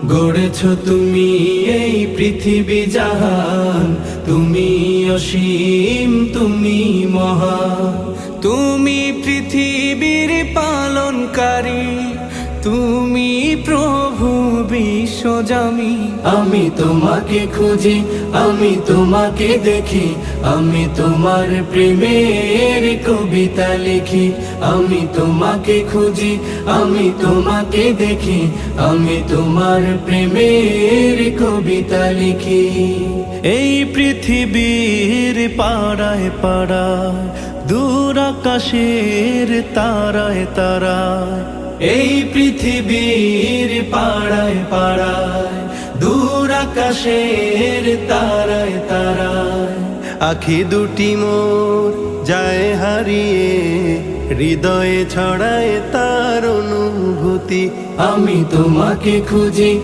গড়েছ তুমি এই পৃথিবী জাহান, তুমি অসীম, তুমি মহান। তুমি পৃথিবীর পালনকারী, তুমি প্রভু বিশ্বজামি। আমি তোমাকে খুঁজি, আমি তোমাকে দেখি, আমি তোমার প্রেমের কবিতা লিখি। আমি তোমাকে খুঁজি, আমি তোমাকে দেখি, আমি তোমার প্রেমের কবিতা লিখি। এই পৃথিবীর পাড়ায় পাড়ায়, দূর আকাশের তারায় তারায়, এই পৃথিবীর পাড়ায় পাড়ায়, দূর আকাশের তারায় তারায়, আখি দুটি মোর যায় হারিয়ে, হৃদয়ে ছড়ায় তার অনুভূতি। আমি তোমাকে খুঁজি।